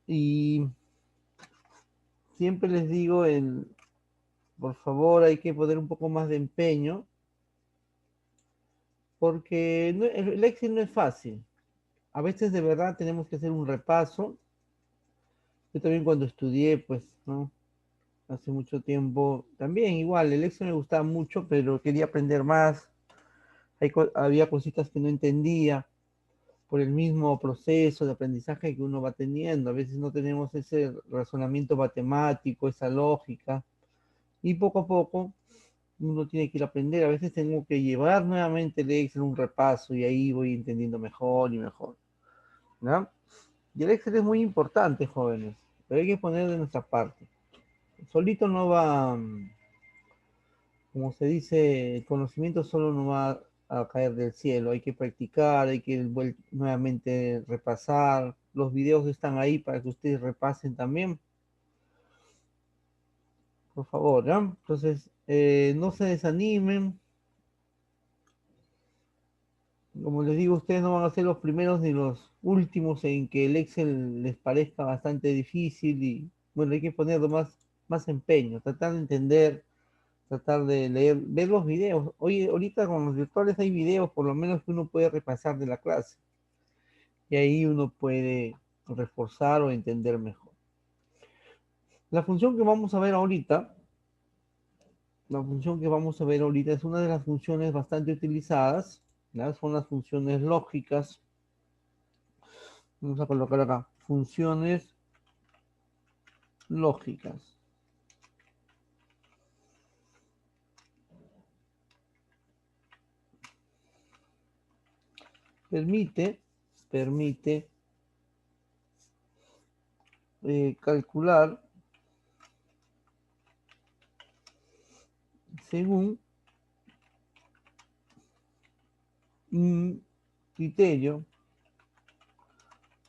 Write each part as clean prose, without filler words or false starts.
Y siempre les digo, por favor, hay que poner un poco más de empeño, porque el Excel no es fácil. A veces de verdad tenemos que hacer un repaso. Yo también cuando estudié, pues, ¿no? Hace mucho tiempo, también igual, el Excel me gustaba mucho, pero quería aprender más. Había cositas que no entendía por el mismo proceso de aprendizaje que uno va teniendo. A veces no tenemos ese razonamiento matemático, esa lógica, y poco a poco uno tiene que ir a aprender. A veces tengo que llevar nuevamente el Excel un repaso y ahí voy entendiendo mejor y mejor, ¿no? Y el Excel es muy importante, jóvenes, pero hay que poner de nuestra parte. Solito no va, como se dice, el conocimiento solo no va a caer del cielo. Hay que practicar, hay que nuevamente repasar. Los videos están ahí para que ustedes repasen también, por favor, ¿no? Entonces, no se desanimen. Como les digo, ustedes no van a ser los primeros ni los últimos en que el Excel les parezca bastante difícil y bueno, hay que ponerlo más empeño, tratar de entender, tratar de leer, ver los videos. Hoy, ahorita con los virtuales hay videos por lo menos que uno puede repasar de la clase y ahí uno puede reforzar o entender mejor. La función que vamos a ver ahorita, la función que vamos a ver ahorita es una de las funciones bastante utilizadas, ¿ya? Son las funciones lógicas. Vamos a colocar acá, funciones lógicas. Permite calcular según un criterio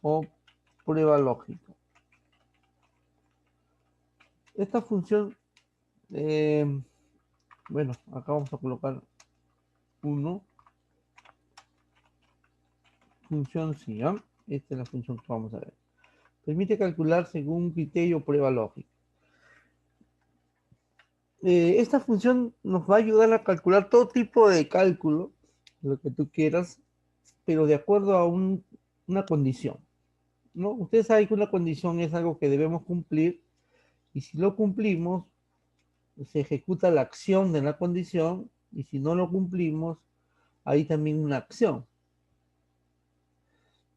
o prueba lógica. Esta función, eh, bueno, acá vamos a colocar 1, función sí, ¿eh? Esta es la función que vamos a ver. Permite calcular según un criterio o prueba lógica. Esta función nos va a ayudar a calcular todo tipo de cálculo, lo que tú quieras, pero de acuerdo a una condición, ¿no? Ustedes saben que una condición es algo que debemos cumplir y si lo cumplimos, se ejecuta la acción de la condición y si no lo cumplimos, hay también una acción,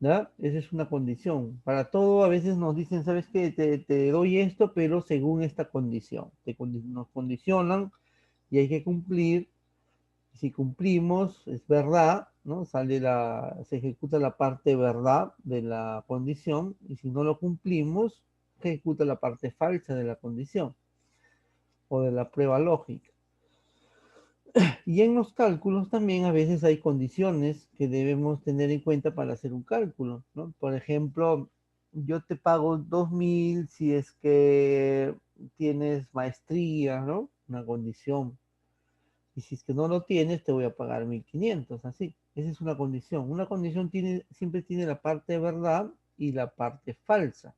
¿ya? Esa es una condición. Para todo a veces nos dicen, ¿sabes qué? Te doy esto, pero según esta condición. Nos condicionan y hay que cumplir. Si cumplimos, es verdad, ¿no? Se ejecuta la parte verdad de la condición y si no lo cumplimos, se ejecuta la parte falsa de la condición o de la prueba lógica. Y en los cálculos también a veces hay condiciones que debemos tener en cuenta para hacer un cálculo, ¿no? Por ejemplo, yo te pago 2.000 si es que tienes maestría, ¿no? Una condición. Y si es que no lo tienes, te voy a pagar 1.500, así. Esa es una condición. Una condición siempre tiene la parte verdad y la parte falsa,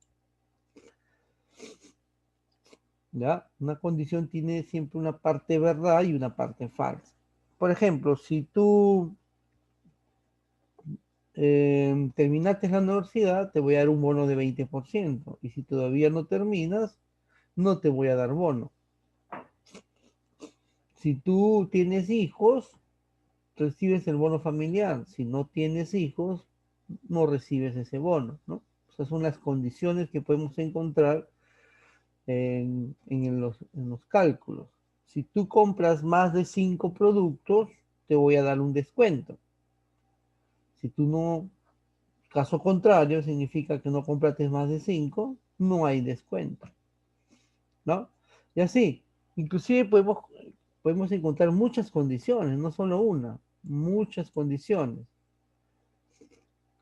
¿ya? Una condición tiene siempre una parte verdad y una parte falsa. Por ejemplo, si tú terminaste la universidad, te voy a dar un bono de 20%. Y si todavía no terminas, no te voy a dar bono. Si tú tienes hijos, recibes el bono familiar. Si no tienes hijos, no recibes ese bono, ¿no? Esas son las condiciones que podemos encontrar en los cálculos. Si tú compras más de 5 productos, te voy a dar un descuento. Si tú no, caso contrario, significa que no compraste más de 5, no hay descuento, ¿no? Y así, inclusive podemos encontrar muchas condiciones, no solo una, muchas condiciones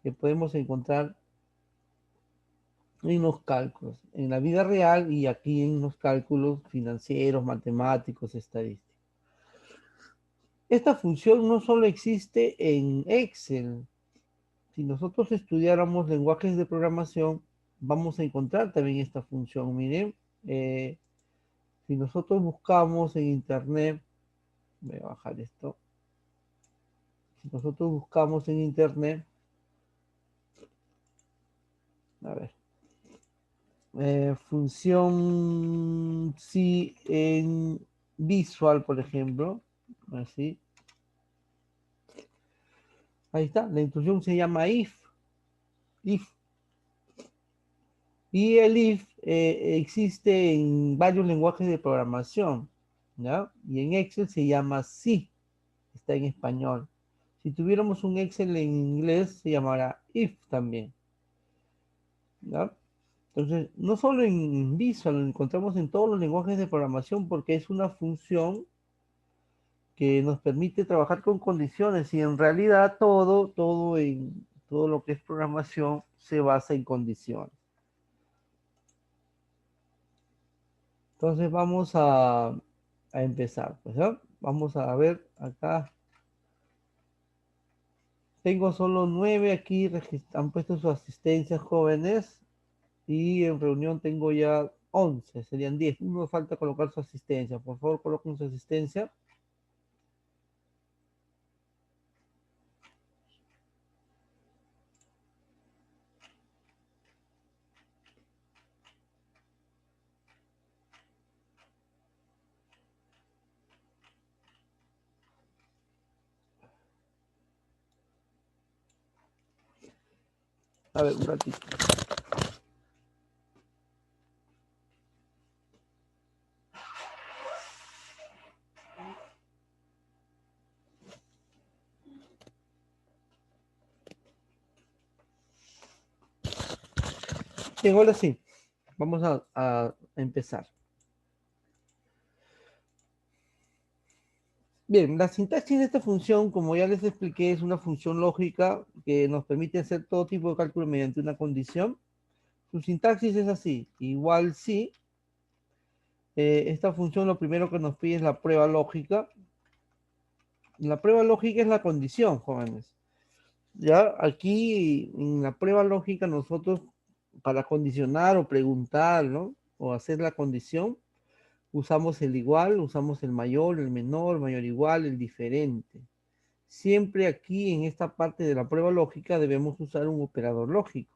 que podemos encontrar en los cálculos, en la vida real y aquí en los cálculos financieros, matemáticos, estadísticos. Esta función no solo existe en Excel. Si nosotros estudiáramos lenguajes de programación, vamos a encontrar también esta función. Miren, si nosotros buscamos en internet, voy a bajar esto. Si nosotros buscamos en internet, a ver, función si en Visual, por ejemplo, así, ahí está, la instrucción se llama if, y el if existe en varios lenguajes de programación, ¿ya? Y en Excel se llama si, está en español. Si tuviéramos un Excel en inglés, se llamará if también, ¿ya? Entonces, no solo en Visual, lo encontramos en todos los lenguajes de programación porque es una función que nos permite trabajar con condiciones y en realidad todo lo que es programación se basa en condiciones. Entonces vamos a empezar, pues, ¿no? Vamos a ver acá. Tengo solo 9 aquí, han puesto su asistencia jóvenes y en reunión tengo ya 11, serían 10. Uno falta colocar su asistencia. Por favor, coloquen su asistencia. A ver, un ratito. Bien, ahora sí, vamos a empezar. Bien, la sintaxis de esta función, como ya les expliqué, es una función lógica que nos permite hacer todo tipo de cálculo mediante una condición. Su sintaxis es así, igual si. Esta función lo primero que nos pide es la prueba lógica. La prueba lógica es la condición, jóvenes. Ya aquí en la prueba lógica nosotros para condicionar o preguntar, ¿no? O hacer la condición, usamos el igual, usamos el mayor, el menor, mayor igual, el diferente. Siempre aquí en esta parte de la prueba lógica debemos usar un operador lógico.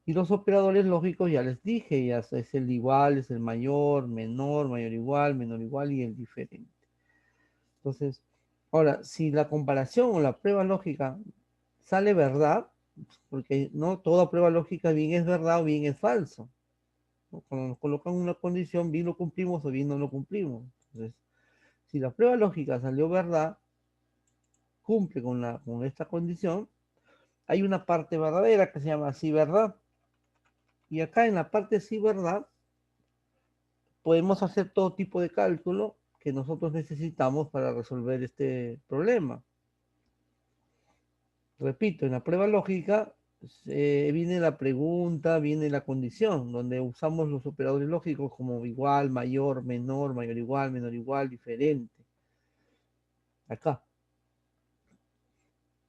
Y los operadores lógicos ya les dije, ya es el igual, es el mayor, mayor igual y el diferente. Entonces, ahora, si la comparación o la prueba lógica sale verdad, porque no toda prueba lógica bien es verdad o bien es falso. Cuando nos colocan una condición, bien lo cumplimos o bien no lo cumplimos. Entonces, si la prueba lógica salió verdad, cumple con esta condición, hay una parte verdadera que se llama sí verdad. Y acá en la parte sí verdad, podemos hacer todo tipo de cálculo que nosotros necesitamos para resolver este problema. Repito, en la prueba lógica viene la pregunta, viene la condición, donde usamos los operadores lógicos como igual, mayor igual, diferente. Acá.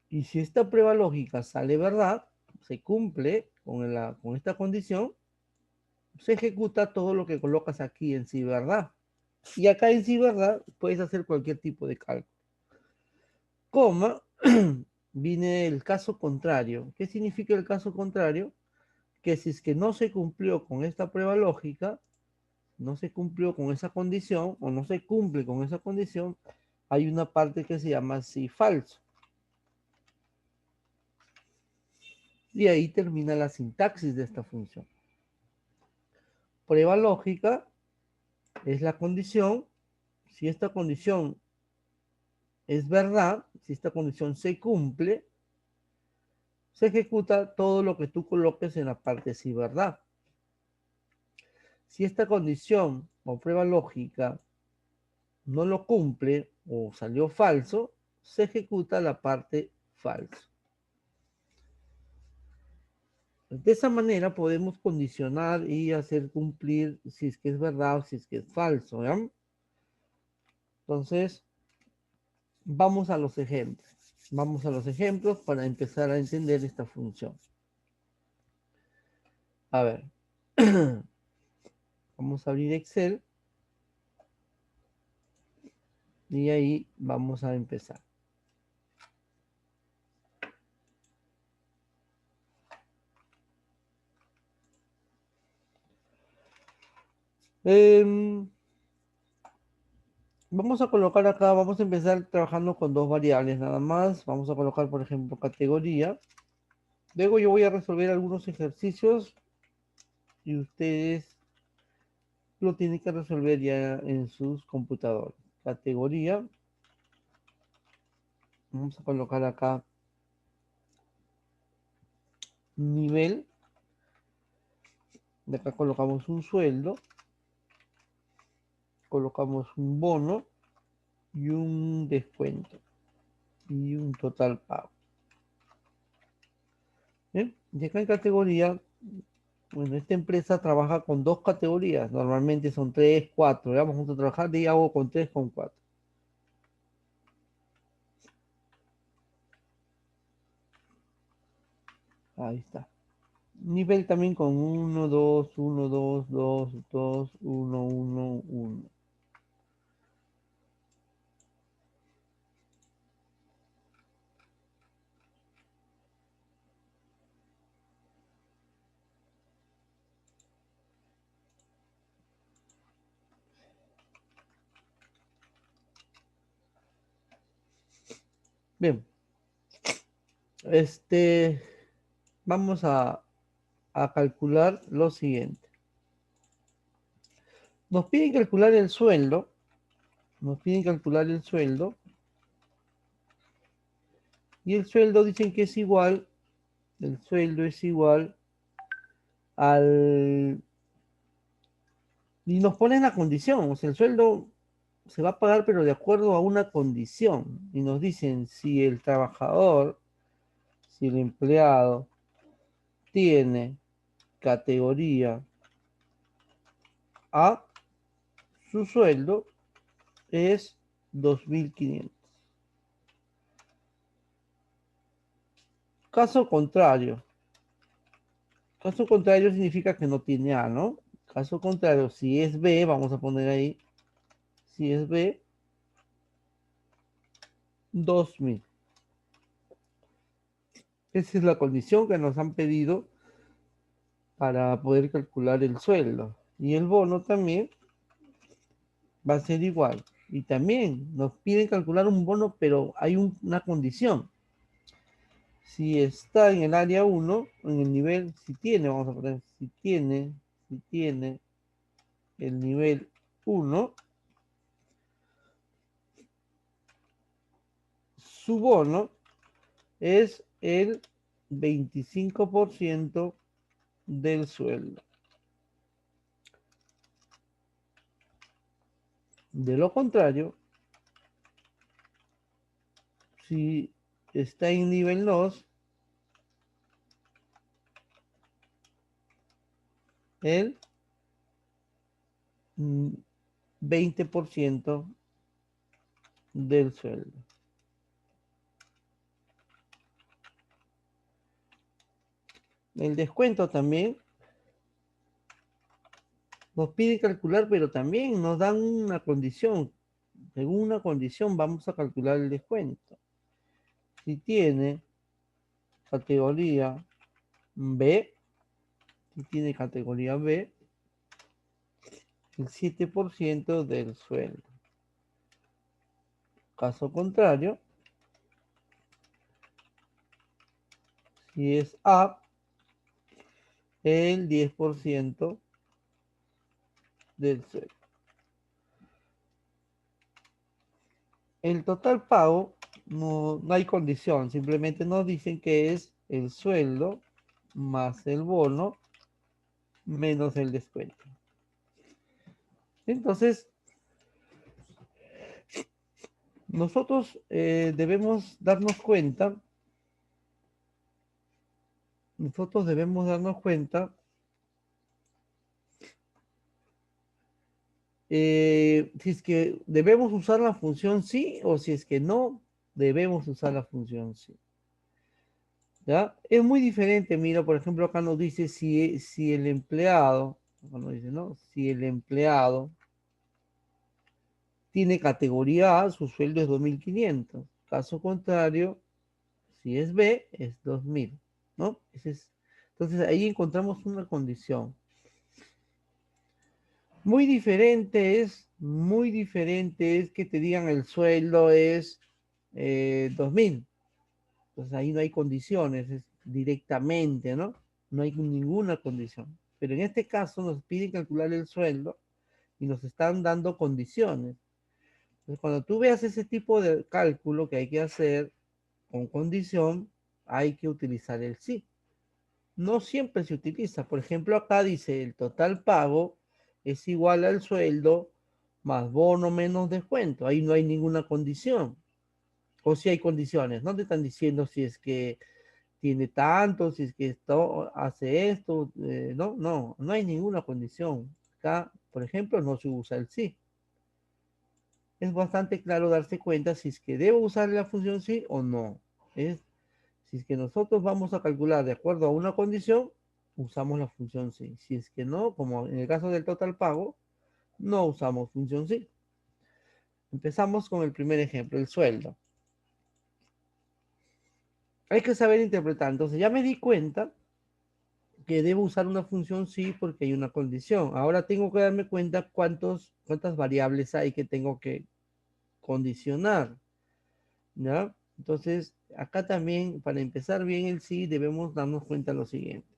Y si esta prueba lógica sale verdad, se cumple con esta condición, se ejecuta todo lo que colocas aquí en sí verdad. Y acá en sí verdad puedes hacer cualquier tipo de cálculo. Coma, viene el caso contrario. ¿Qué significa el caso contrario? Que si es que no se cumplió con esta prueba lógica, no se cumplió con esa condición o no se cumple con esa condición, hay una parte que se llama sí falso. Y ahí termina la sintaxis de esta función. Prueba lógica es la condición. Si esta condición es verdad, si esta condición se cumple, se ejecuta todo lo que tú coloques en la parte sí verdad. Si esta condición o prueba lógica no lo cumple o salió falso, se ejecuta la parte falso. De esa manera podemos condicionar y hacer cumplir si es que es verdad o si es que es falso. ¿Ya? Entonces, vamos a los ejemplos. Vamos a los ejemplos para empezar a entender esta función. A ver. Vamos a abrir Excel y ahí vamos a empezar. Vamos a colocar acá, vamos a empezar trabajando con dos variables nada más. Vamos a colocar, por ejemplo, categoría. Luego yo voy a resolver algunos ejercicios y ustedes lo tienen que resolver ya en sus computadores. Categoría. Vamos a colocar acá nivel. De acá colocamos un sueldo. Colocamos un bono y un descuento. Y un total pago. ¿Bien? Y acá en categoría, bueno, esta empresa trabaja con dos categorías. Normalmente son tres, cuatro. Ya vamos a trabajar de hago con tres, con cuatro. Ahí está. Nivel también con 1, 2, 1, 2, 2, 2, 1, 1, 1. Bien, vamos a calcular lo siguiente. Nos piden calcular el sueldo. Nos piden calcular el sueldo. Y el sueldo dicen que es igual. El sueldo es igual al... Y nos ponen la condición. O sea, el sueldo se va a pagar, pero de acuerdo a una condición. Y nos dicen si el trabajador, si el empleado tiene categoría A, su sueldo es 2.500. Caso contrario. Caso contrario significa que no tiene A, ¿no? Caso contrario, si es B, vamos a poner ahí, si es B, 2.000. Esa es la condición que nos han pedido para poder calcular el sueldo. Y el bono también va a ser igual. Y también nos piden calcular un bono, pero hay una condición. Si está en el área 1, en el nivel, si tiene, vamos a poner, si tiene el nivel 1, su bono es el 25% del sueldo. De lo contrario, si está en nivel 2, el 20% del sueldo. El descuento también nos pide calcular, pero también nos dan una condición. Según una condición vamos a calcular el descuento. Si tiene categoría B, si tiene categoría B, el 7% del sueldo. Caso contrario, si es A, el 10% del sueldo. El total pago no hay condición, simplemente nos dicen que es el sueldo más el bono menos el descuento. Entonces, nosotros debemos darnos cuenta, si es que debemos usar la función sí o si es que no debemos usar la función sí. ¿Ya? Es muy diferente, mira, por ejemplo, acá nos dice si el empleado, acá nos dice, ¿no? Si el empleado tiene categoría A, su sueldo es 2.500. Caso contrario, si es B, es 2.000, ¿no? Entonces ahí encontramos una condición. Muy diferente es que te digan el sueldo es 2.000. Entonces ahí no hay condiciones, es directamente, ¿no? No hay ninguna condición. Pero en este caso nos piden calcular el sueldo y nos están dando condiciones. Entonces, cuando tú veas ese tipo de cálculo que hay que hacer con condición, hay que utilizar el sí. No siempre se utiliza. Por ejemplo, acá dice el total pago es igual al sueldo más bono menos descuento. Ahí no hay ninguna condición. O si hay condiciones, no te están diciendo si es que tiene tanto, si es que esto hace esto, no hay ninguna condición. Acá, por ejemplo, no se usa el sí. Es bastante claro darse cuenta si es que debo usar la función sí o no. Si es que nosotros vamos a calcular de acuerdo a una condición, usamos la función sí. Si es que no, como en el caso del total pago, no usamos función sí. Empezamos con el primer ejemplo, el sueldo. Hay que saber interpretar. Entonces ya me di cuenta que debo usar una función sí porque hay una condición. Ahora tengo que darme cuenta cuántas variables hay que tengo que condicionar, ¿ya? Entonces, acá también, para empezar bien el sí, debemos darnos cuenta de lo siguiente.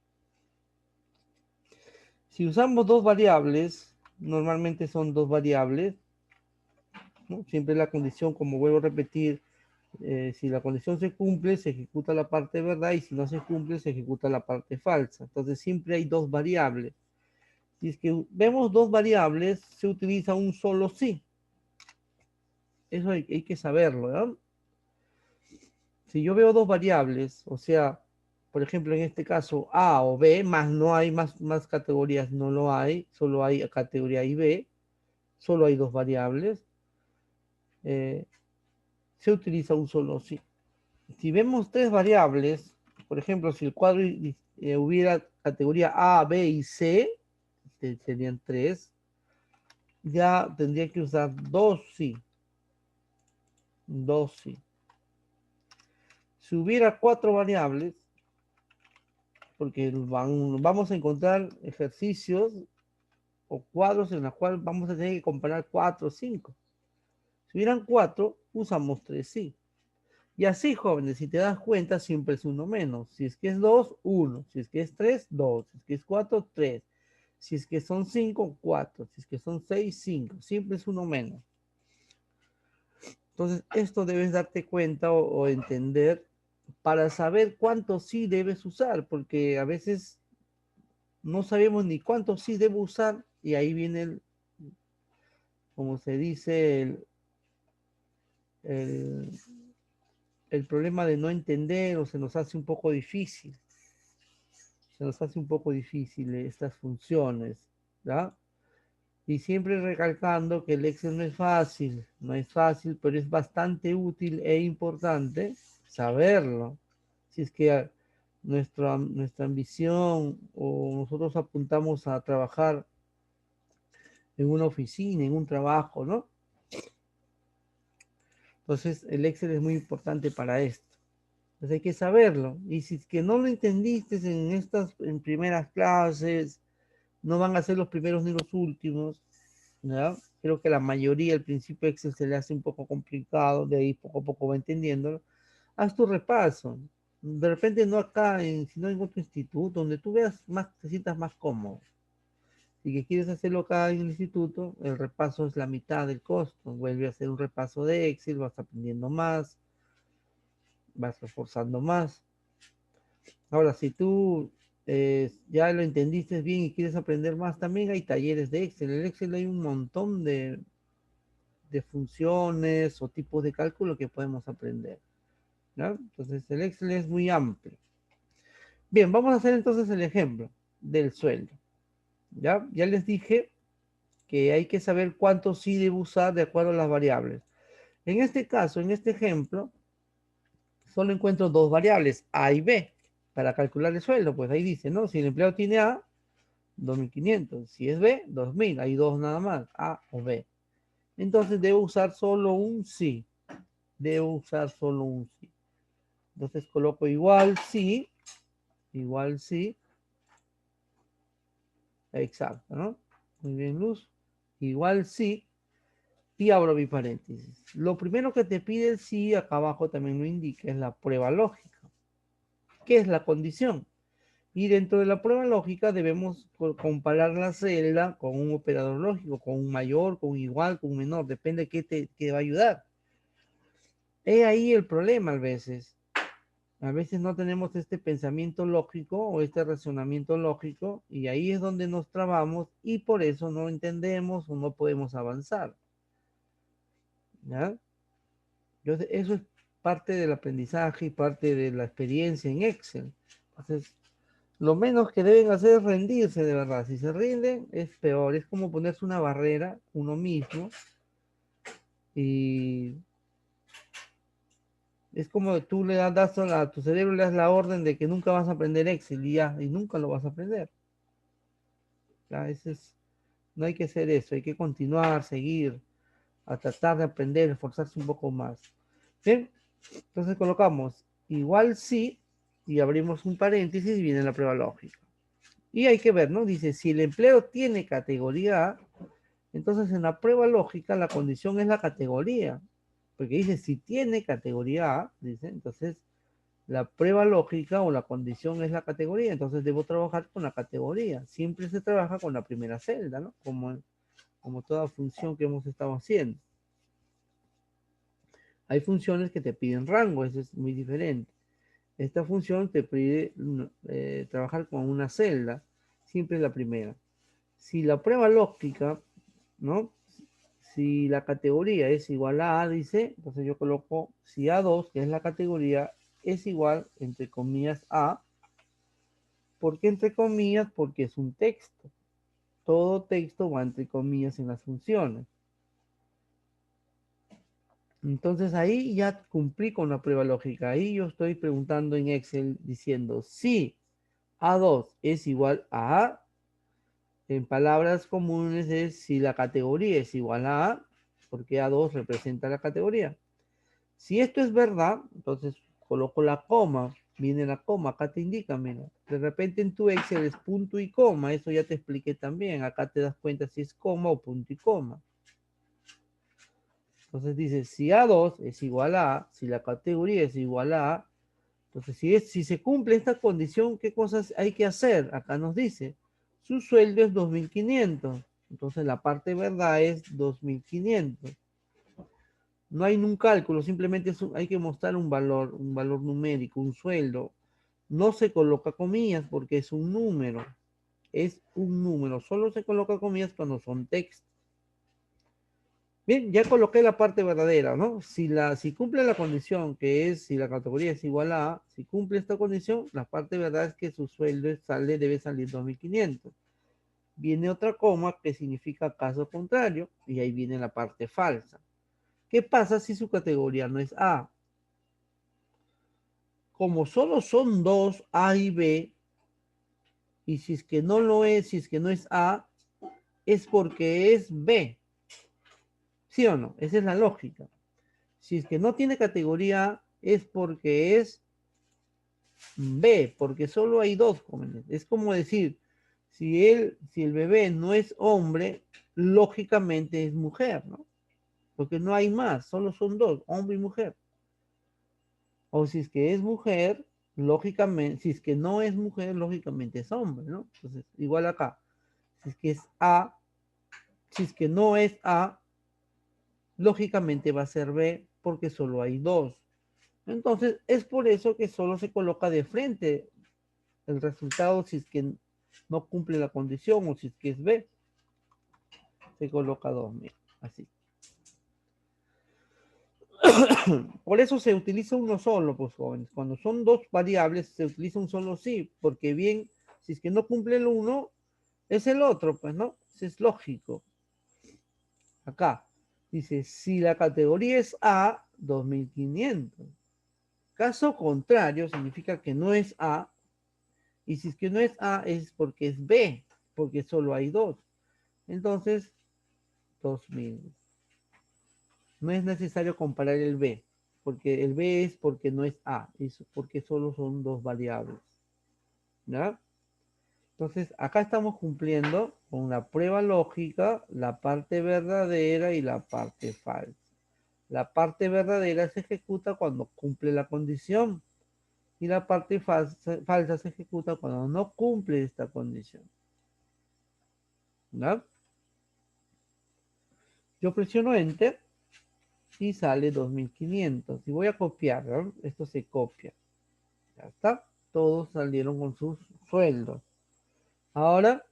Si usamos dos variables, normalmente son dos variables, ¿no? Siempre la condición, como vuelvo a repetir, si la condición se cumple, se ejecuta la parte verdad y si no se cumple, se ejecuta la parte falsa. Entonces, siempre hay dos variables. Si es que vemos dos variables, se utiliza un solo sí. Eso hay que saberlo, ¿no? Si yo veo dos variables, o sea, por ejemplo, en este caso A o B, más no hay más categorías, no lo hay, solo hay categoría A y B, solo hay dos variables, eh, se utiliza un solo sí. Si vemos tres variables, por ejemplo, si el cuadro hubiera categoría A, B y C, serían tres, ya tendría que usar dos sí. Dos sí. Si hubiera cuatro variables, porque vamos a encontrar ejercicios o cuadros en los cuales vamos a tener que comparar 4 o 5. Si hubieran 4, usamos 3 sí. Y así, jóvenes, si te das cuenta, siempre es uno menos. Si es que es 2, 1. Si es que es 3, 2. Si es que es 4, 3. Si es que son 5, 4. Si es que son 6, 5. Siempre es uno menos. Entonces, esto debes darte cuenta o entender para saber cuánto sí debes usar, porque a veces no sabemos ni cuánto sí debo usar y ahí viene como se dice, el, el problema de no entender o se nos hace un poco difícil, se nos hace un poco difícil estas funciones, ¿ya? Y siempre recalcando que el Excel no es fácil, pero es bastante útil e importante saberlo. Si es que nuestra ambición o nosotros apuntamos a trabajar en una oficina, en un trabajo, ¿no? Entonces el Excel es muy importante para esto. Entonces hay que saberlo. Y si es que no lo entendiste en primeras clases, no van a ser los primeros ni los últimos, ¿ya? Creo que la mayoría al principio Excel se le hace un poco complicado, de ahí poco a poco va entendiéndolo. Haz tu repaso. De repente no acá, sino en otro instituto, donde tú veas más, te sientas más cómodo. Si que quieres hacerlo acá en el instituto, el repaso es la mitad del costo. Vuelve a hacer un repaso de Excel, vas aprendiendo más, vas reforzando más. Ahora, si tú ya lo entendiste bien y quieres aprender más, también hay talleres de Excel. En el Excel hay un montón de funciones o tipos de cálculo que podemos aprender, ¿no? Entonces, el Excel es muy amplio. Bien, vamos a hacer entonces el ejemplo del sueldo. Ya les dije que hay que saber cuánto sí debo usar de acuerdo a las variables. En este caso, en este ejemplo, solo encuentro dos variables, A y B. para calcular el sueldo, pues ahí dice, ¿no? Si el empleado tiene A, 2.500. Si es B, 2.000. Hay dos nada más, A o B. Entonces debo usar solo un sí. Debo usar solo un sí. Entonces coloco igual sí. Igual sí. Exacto, ¿no? Muy bien, Luz. Igual sí. Y abro mi paréntesis. Lo primero que te pide el sí, acá abajo también lo indica, es la prueba lógica. ¿Qué es la condición? Y dentro de la prueba lógica debemos comparar la celda con un operador lógico, con un mayor, con un igual, con un menor, depende de qué va a ayudar. Es ahí el problema a veces. A veces no tenemos este pensamiento lógico o este razonamiento lógico y ahí es donde nos trabamos y por eso no entendemos o no podemos avanzar. ¿Ya? Entonces, eso es parte del aprendizaje y parte de la experiencia en Excel. Entonces, lo menos que deben hacer es rendirse de verdad. Si se rinden, es peor. Es como ponerse una barrera uno mismo. Y es como tú le das a tu cerebro, le das la orden de que nunca vas a aprender Excel y ya, y nunca lo vas a aprender. ¿Ya? No hay que hacer eso, hay que continuar, seguir, a tratar de aprender, esforzarse un poco más. Bien, entonces colocamos igual sí, y abrimos un paréntesis y viene la prueba lógica. Y hay que ver, ¿no? Dice, si el empleo tiene categoría A, entonces en la prueba lógica la condición es la categoría. Porque dice, si tiene categoría A, dice, entonces la prueba lógica o la condición es la categoría. Entonces debo trabajar con la categoría. Siempre se trabaja con la primera celda, ¿no? Como toda función que hemos estado haciendo. Hay funciones que te piden rango, eso es muy diferente. Esta función te pide trabajar con una celda, siempre la primera. Si la prueba lógica, ¿no? Si la categoría es igual a A, dice, entonces yo coloco si A2, que es la categoría, es igual, entre comillas, a. ¿Por qué entre comillas? Porque es un texto. Todo texto va entre comillas en las funciones. Entonces ahí ya cumplí con la prueba lógica. Ahí yo estoy preguntando en Excel diciendo si A2 es igual a A. En palabras comunes es si la categoría es igual a A, porque A2 representa la categoría. Si esto es verdad, entonces coloco la coma. Viene la coma, acá te indica, mira. De repente en tu Excel es punto y coma, eso ya te expliqué también. Acá te das cuenta si es coma o punto y coma. Entonces dice, si A2 es igual a, si la categoría es igual a, entonces si se cumple esta condición, ¿qué cosas hay que hacer? Acá nos dice, su sueldo es 2.500. Entonces la parte verdad es 2.500. No hay un cálculo, simplemente hay que mostrar un valor numérico, un sueldo. No se coloca comillas porque es un número. Es un número. Solo se coloca comillas cuando son textos. Bien, ya coloqué la parte verdadera, ¿no? Si cumple la condición que es, si la categoría es igual a, si cumple esta condición, la parte verdad es que su sueldo debe salir 2.500. Viene otra coma que significa caso contrario y ahí viene la parte falsa. ¿Qué pasa si su categoría no es A? Como solo son dos, A y B, y si es que no lo es, si es que no es A, es porque es B. ¿Sí o no? Esa es la lógica. Si es que no tiene categoría A, es porque es B, porque solo hay dos jóvenes. Es como decir, si el bebé no es hombre, lógicamente es mujer, ¿no? Porque no hay más, solo son dos, hombre y mujer. O si es que es mujer, lógicamente, si es que no es mujer, lógicamente es hombre, ¿no? Entonces, igual acá, si es que es A, si es que no es A, lógicamente va a ser B porque solo hay dos. Entonces, es por eso que solo se coloca de frente el resultado si es que no cumple la condición o si es que es B, se coloca 2, mira, así. Por eso se utiliza uno solo, pues jóvenes. Cuando son dos variables, se utiliza un solo sí, porque bien, si es que no cumple el uno, es el otro, pues, ¿no? Eso es lógico. Acá dice, si la categoría es A, 2.500. Caso contrario, significa que no es A, Y si es que no es A, es porque es B, porque solo hay 2. Entonces, 2000. No es necesario comparar el B, porque el B es porque no es A, es porque solo son 2 variables. ¿Ya? Entonces, acá estamos cumpliendo con la prueba lógica, la parte verdadera y la parte falsa. La parte verdadera se ejecuta cuando cumple la condición y la parte falsa se ejecuta cuando no cumple esta condición. ¿Ya? Yo presiono Enter y sale 2500. Y voy a copiar, ¿no? Esto se copia. Ya está. Todos salieron con sus sueldos. Ahora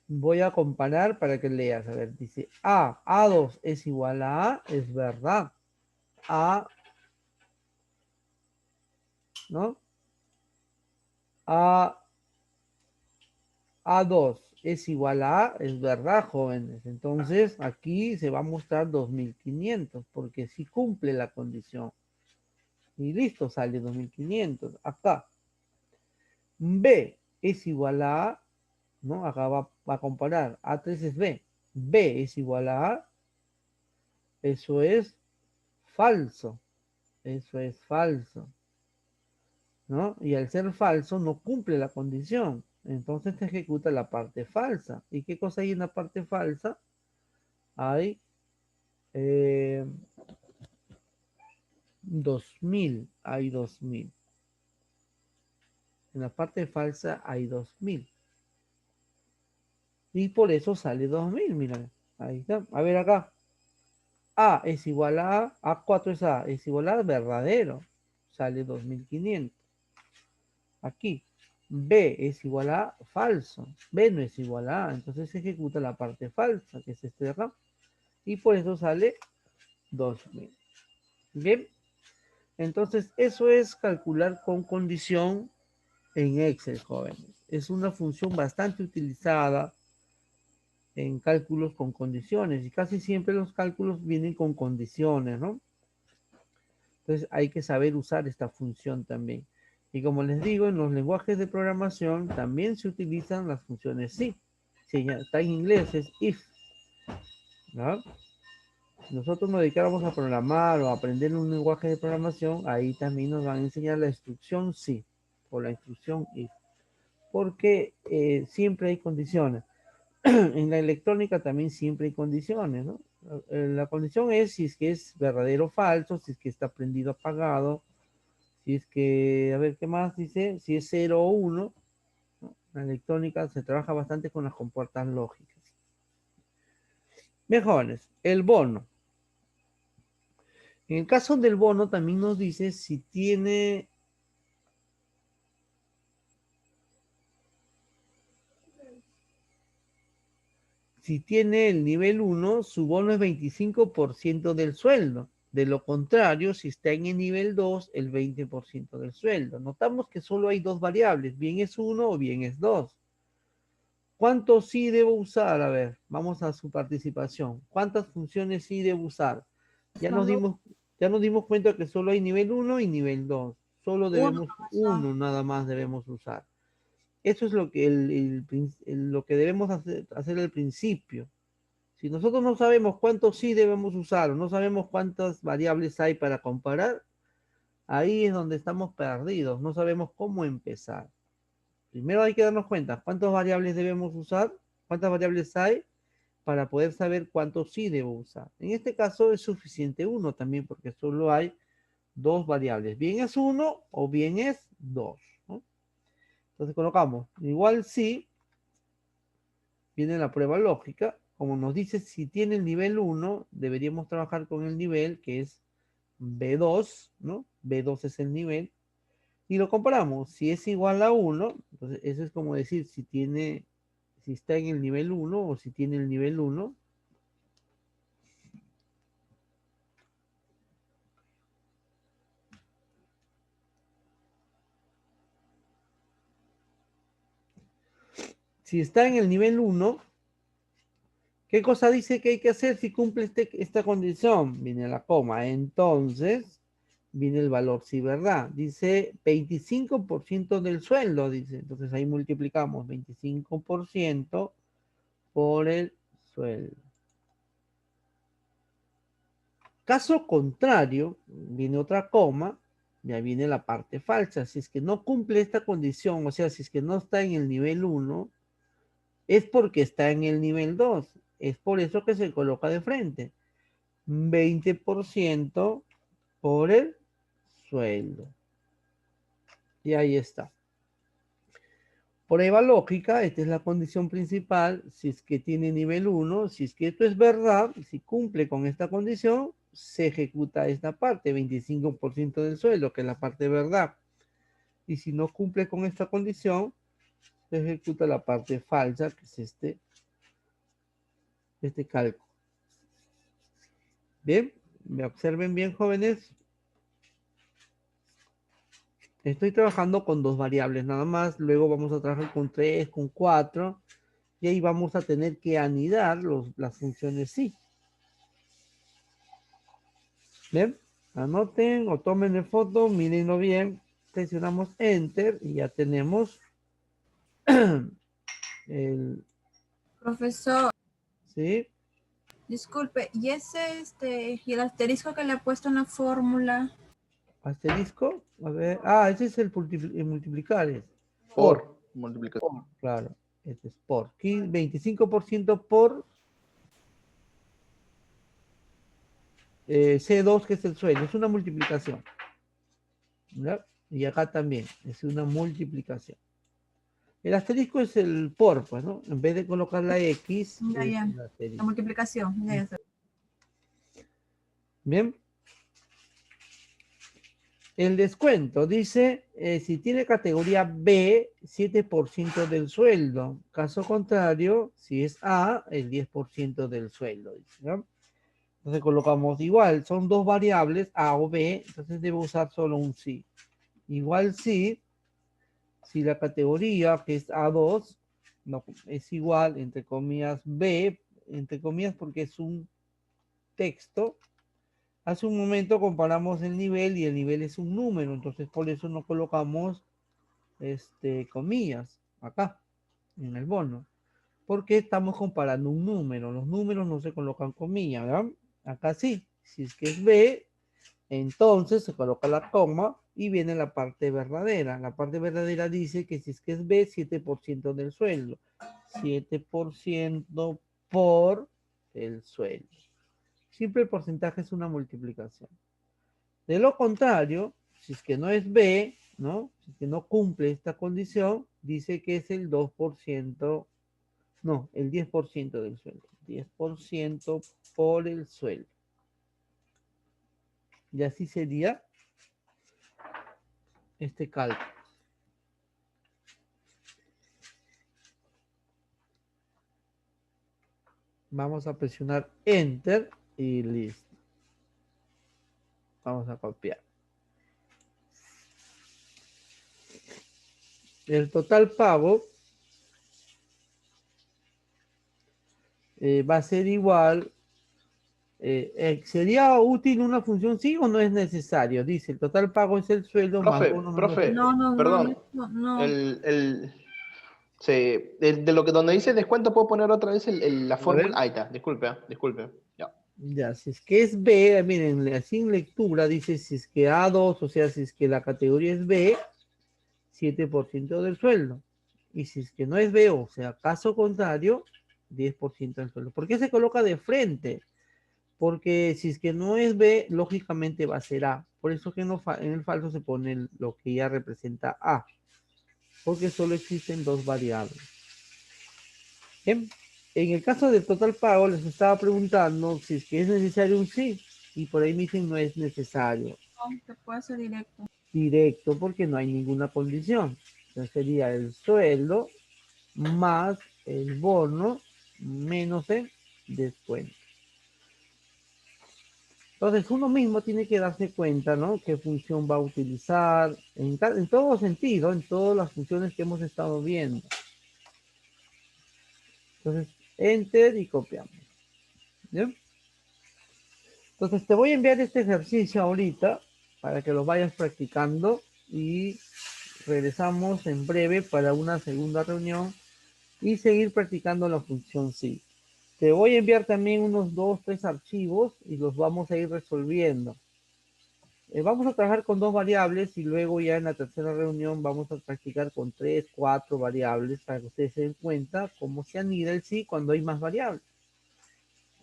voy a comparar para que leas. A ver, dice A2 es igual a A, es verdad. A, ¿no? A2 es igual a A, es verdad, jóvenes. Entonces, aquí se va a mostrar 2500, porque si cumple la condición. Y listo, sale 2500. Acá, B es igual a A, ¿no? Acá va a comparar. A3 es B. B es igual a A. Eso es falso. Eso es falso. ¿No? Y al ser falso no cumple la condición. Entonces te ejecuta la parte falsa. ¿Y qué cosa hay en la parte falsa? Hay 2000. Hay 2000. En la parte falsa hay 2000. Y por eso sale 2000. Mira, ahí está. A ver acá. A es igual a A4 es A, es igual a verdadero. Sale 2500. Aquí. B es igual a falso. B no es igual a A. Entonces se ejecuta la parte falsa, que es este de acá. Y por eso sale 2000. Bien. Entonces eso es calcular con condición en Excel, jóvenes. Es una función bastante utilizada en cálculos con condiciones. Y casi siempre los cálculos vienen con condiciones, ¿no? Entonces hay que saber usar esta función también. Y como les digo, en los lenguajes de programación también se utilizan las funciones si. Sí, ya está en inglés, es if. ¿No? Si nosotros nos dedicáramos a programar o a aprender un lenguaje de programación, ahí también nos van a enseñar la instrucción si o la instrucción if. Porque siempre hay condiciones. En la electrónica también siempre hay condiciones, ¿no? La condición es si es que es verdadero o falso, si es que está prendido o apagado, si es que, a ver, ¿qué más dice? Si es 0 o 1, ¿no? La electrónica se trabaja bastante con las compuertas lógicas. Bien, jóvenes, el bono. En el caso del bono también nos dice si tiene el nivel 1, su bono es 25% del sueldo. De lo contrario, si está en el nivel 2, el 20% del sueldo. Notamos que solo hay dos variables, bien es 1 o bien es 2. ¿Cuánto sí debo usar? A ver, vamos a su participación. ¿Cuántas funciones sí debo usar? Ya nos Solo dimos cuenta que solo hay nivel 1 y nivel 2. Solo uno, debemos profesor. uno nada más debemos usar. Eso es lo que, lo que debemos hacer al principio. Si nosotros no sabemos cuántos sí debemos usar, o no sabemos cuántas variables hay para comparar, ahí es donde estamos perdidos, no sabemos cómo empezar. Primero hay que darnos cuenta cuántas variables debemos usar, cuántas variables hay, para poder saber cuántos sí debo usar. En este caso es suficiente uno también, porque solo hay dos variables. Bien es uno o bien es dos, ¿no? Entonces colocamos igual sí, viene la prueba lógica. Como nos dice, si tiene el nivel 1, deberíamos trabajar con el nivel que es B2, ¿no? B2 es el nivel. Y lo comparamos. Si es igual a 1, entonces eso es como decir si está en el nivel 1 o si tiene el nivel 1. Si está en el nivel 1, ¿qué cosa dice que hay que hacer si cumple esta condición? Viene la coma. Entonces, viene el valor sí, ¿verdad? Dice 25% del sueldo, dice. Entonces ahí multiplicamos 25% por el sueldo. Caso contrario, viene otra coma, ya viene la parte falsa. Si es que no cumple esta condición, o sea, si es que no está en el nivel 1, es porque está en el nivel 2. Es por eso que se coloca de frente. 20% por el sueldo. Y ahí está. Prueba lógica, esta es la condición principal, si es que tiene nivel 1, si es que esto es verdad, si cumple con esta condición, se ejecuta esta parte, 25% del sueldo, que es la parte de verdad. Y si no cumple con esta condición, se ejecuta la parte falsa, que es este cálculo. Bien, me observen bien, jóvenes. Estoy trabajando con 2 variables nada más, luego vamos a trabajar con 3, con 4, y ahí vamos a tener que anidar las funciones sí. Bien, anoten o tomen de foto, mírenlo bien, presionamos Enter y ya tenemos el, Profesor, ¿sí? disculpe, ¿y y el asterisco que le ha puesto en la fórmula? Asterisco, a ver, ese es el multiplicar, es Por multiplicación. claro, este es por, 25% por C2, que es el sueldo, es una multiplicación, ¿ya? Y acá también, es una multiplicación. El asterisco es el por, pues, ¿no? En vez de colocar la X, Ya, es ya, el la asterisco. multiplicación, ya, ya. Bien. El descuento dice, si tiene categoría B, 7% del sueldo. Caso contrario, si es A, el 10% del sueldo. Dice, ¿no? Entonces colocamos igual, son 2 variables, A o B, entonces debo usar solo un sí. Igual sí, si la categoría, que es A2, no, es igual, entre comillas, B, entre comillas porque es un texto. Hace un momento comparamos el nivel y el nivel es un número, entonces por eso no colocamos comillas acá en el bono, porque estamos comparando un número. Los números no se colocan comillas, ¿verdad? Acá sí, si es que es B, entonces se coloca la coma y viene la parte verdadera. La parte verdadera dice que si es que es B, 7% del sueldo. 7% por el sueldo. Siempre el porcentaje es una multiplicación. De lo contrario, si es que no es B, ¿no? Si es que no cumple esta condición, dice que es el 2%, no, el 10% del sueldo. 10% por el sueldo. Y así sería este cálculo. Vamos a presionar Enter y listo. Vamos a copiar. El total pago va a ser igual. ¿Sería útil una función sí o no es necesario? Dice, el total pago es el sueldo más bono menos... No, no, no, Perdón. no, no. De lo que donde dice descuento, puedo poner otra vez la A ver. fórmula. Ahí está, disculpe, disculpe. Ya. Ya, si es que es B, miren, así en lectura dice si es que A2, o sea, si es que la categoría es B, 7% del sueldo. Y si es que no es B, o sea, caso contrario, 10% del sueldo. ¿Por qué se coloca de frente? Porque si es que no es B, lógicamente va a ser A. Por eso que en el falso se pone lo que ya representa A. Porque solo existen 2 variables. Bien. En el caso del total pago, les estaba preguntando si es que es necesario un sí. Y por ahí me dicen no es necesario. No, se puede hacer directo. Directo porque no hay ninguna condición. Entonces sería el sueldo más el bono menos el descuento. Entonces uno mismo tiene que darse cuenta, ¿no? Qué función va a utilizar en todo sentido, en todas las funciones que hemos estado viendo. Entonces, enter y copiamos. ¿Bien? Entonces te voy a enviar este ejercicio ahorita para que los vayas practicando y regresamos en breve para una segunda reunión y seguir practicando la función sí. Te voy a enviar también unos 2, 3 archivos y los vamos a ir resolviendo. Vamos a trabajar con 2 variables y luego ya en la tercera reunión vamos a practicar con 3, 4 variables para que ustedes se den cuenta cómo se anida el sí cuando hay más variables.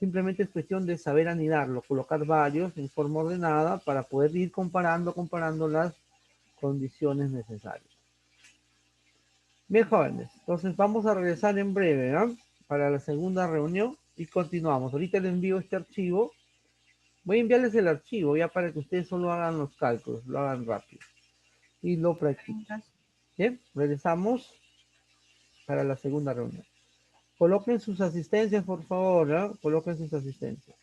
Simplemente es cuestión de saber anidarlo, colocar varios en forma ordenada para poder ir comparando las condiciones necesarias. Bien, jóvenes, entonces vamos a regresar en breve, ¿no? Para la segunda reunión y continuamos. Ahorita les envío este archivo. Voy a enviarles el archivo ya para que ustedes solo hagan los cálculos, lo hagan rápido y lo practiquen. Gracias. Bien, regresamos para la segunda reunión. Coloquen sus asistencias, por favor, ¿no? Coloquen sus asistencias.